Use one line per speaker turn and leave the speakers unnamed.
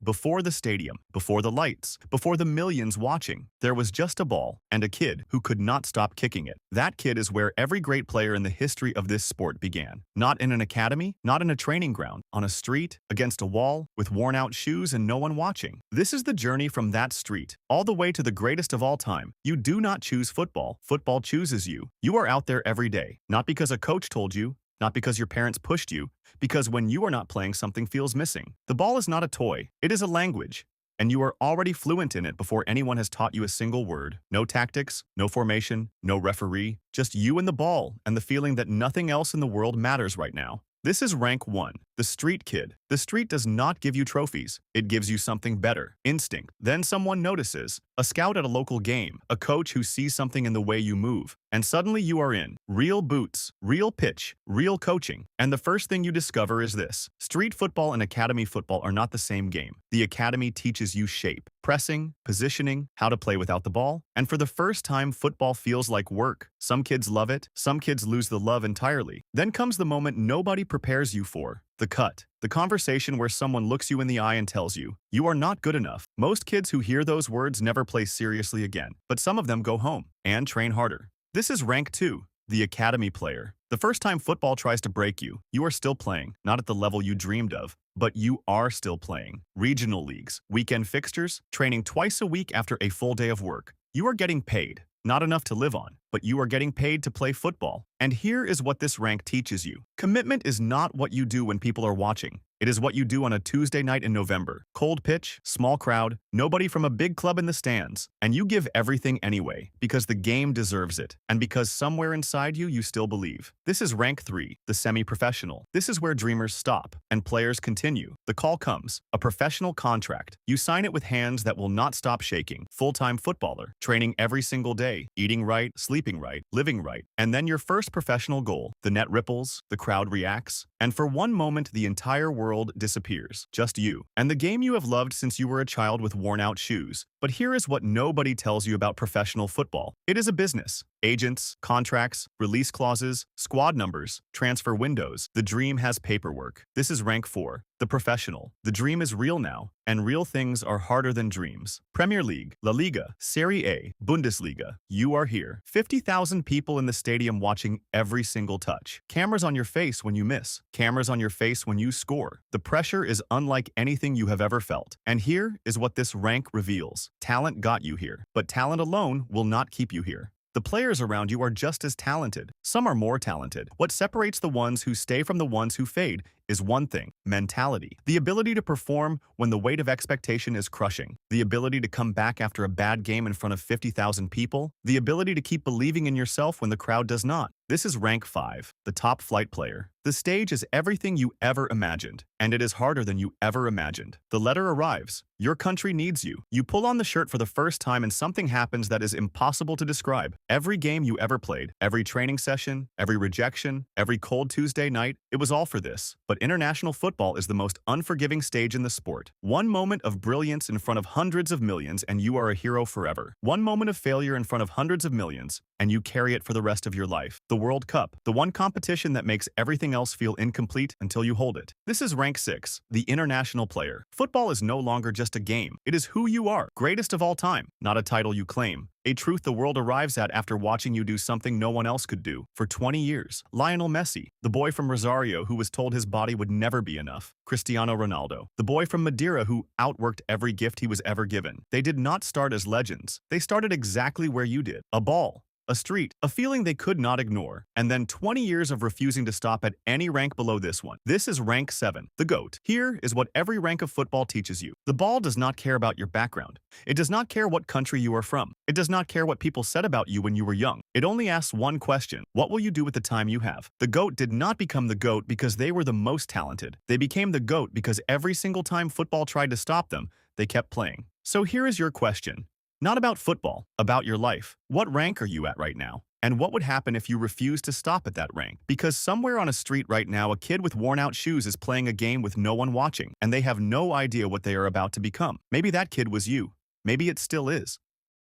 Before the stadium, before the lights, before the millions watching, there was just a ball and a kid who could not stop kicking it. That kid is where every great player in the history of this sport began. Not in an academy, not in a training ground, on a street, against a wall, with worn-out shoes and no one watching. This is the journey from that street, all the way to the greatest of all time. You do not choose football. Football chooses you. You are out there every day, not because a coach told you, not because your parents pushed you, because when you are not playing, something feels missing. The ball is not a toy, it is a language, and you are already fluent in it before anyone has taught you a single word. No tactics, no formation, no referee, just you and the ball and the feeling that nothing else in the world matters right now. This is rank 1, the street kid. The street does not give you trophies. It gives you something better, instinct. Then someone notices, a scout at a local game, a coach who sees something in the way you move, and suddenly you are in. Real boots, real pitch, real coaching. And the first thing you discover is this: street football and academy football are not the same game. The academy teaches you shape, pressing, positioning, how to play without the ball. And for the first time, football feels like work. Some kids love it, some kids lose the love entirely. Then comes the moment nobody prepares you for. The cut. The conversation where someone looks you in the eye and tells you, you are not good enough. Most kids who hear those words never play seriously again, but some of them go home and train harder. This is rank 2, the academy player. The first time football tries to break you, you are still playing, not at the level you dreamed of, but you are still playing. Regional leagues, weekend fixtures, training twice a week after a full day of work. You are getting paid. Not enough to live on, but you are getting paid to play football. And here is what this rank teaches you. Commitment is not what you do when people are watching. It is what you do on a Tuesday night in November. Cold pitch, small crowd, nobody from a big club in the stands. And you give everything anyway, because the game deserves it, and because somewhere inside you, you still believe. This is rank 3, the semi-professional. This is where dreamers stop, and players continue. The call comes, a professional contract. You sign it with hands that will not stop shaking. Full-time footballer, training every single day, eating right, sleeping right, living right. And then your first professional goal. The net ripples, the crowd reacts, and for one moment, the entire world disappears. Just you. And the game you have loved since you were a child with worn-out shoes. But here is what nobody tells you about professional football. It is a business. Agents, contracts, release clauses, squad numbers, transfer windows. The dream has paperwork. This is rank 4, the professional. The dream is real now, and real things are harder than dreams. Premier League, La Liga, Serie A, Bundesliga. You are here. 50,000 people in the stadium watching every single touch. Cameras on your face when you miss. Cameras on your face when you score. The pressure is unlike anything you have ever felt. And here is what this rank reveals. Talent got you here, but talent alone will not keep you here. The players around you are just as talented. Some are more talented. What separates the ones who stay from the ones who fade is one thing: mentality. The ability to perform when the weight of expectation is crushing. The ability to come back after a bad game in front of 50,000 people. The ability to keep believing in yourself when the crowd does not. This is rank 5, the top flight player. The stage is everything you ever imagined, and it is harder than you ever imagined. The letter arrives. Your country needs you. You pull on the shirt for the first time and something happens that is impossible to describe. Every game you ever played, every training session, every rejection, every cold Tuesday night, it was all for this. But international football is the most unforgiving stage in the sport. One moment of brilliance in front of hundreds of millions and you are a hero forever. One moment of failure in front of hundreds of millions and you carry it for the rest of your life. The World Cup, the one competition that makes everything else feel incomplete until you hold it. This is rank 6, the international player. Football is no longer just a game. It is who you are, greatest of all time, not a title you claim. A truth the world arrives at after watching you do something no one else could do. For 20 years, Lionel Messi, the boy from Rosario who was told his body would never be enough. Cristiano Ronaldo, the boy from Madeira who outworked every gift he was ever given. They did not start as legends. They started exactly where you did. A ball. A street, a feeling they could not ignore, and then 20 years of refusing to stop at any rank below this one. This is rank 7, the GOAT. Here is what every rank of football teaches you. The ball does not care about your background. It does not care what country you are from. It does not care what people said about you when you were young. It only asks one question: what will you do with the time you have? The GOAT did not become the GOAT because they were the most talented. They became the GOAT because every single time football tried to stop them, they kept playing. So here is your question. Not about football, about your life. What rank are you at right now? And what would happen if you refused to stop at that rank? Because somewhere on a street right now, a kid with worn-out shoes is playing a game with no one watching, and they have no idea what they are about to become. Maybe that kid was you. Maybe it still is.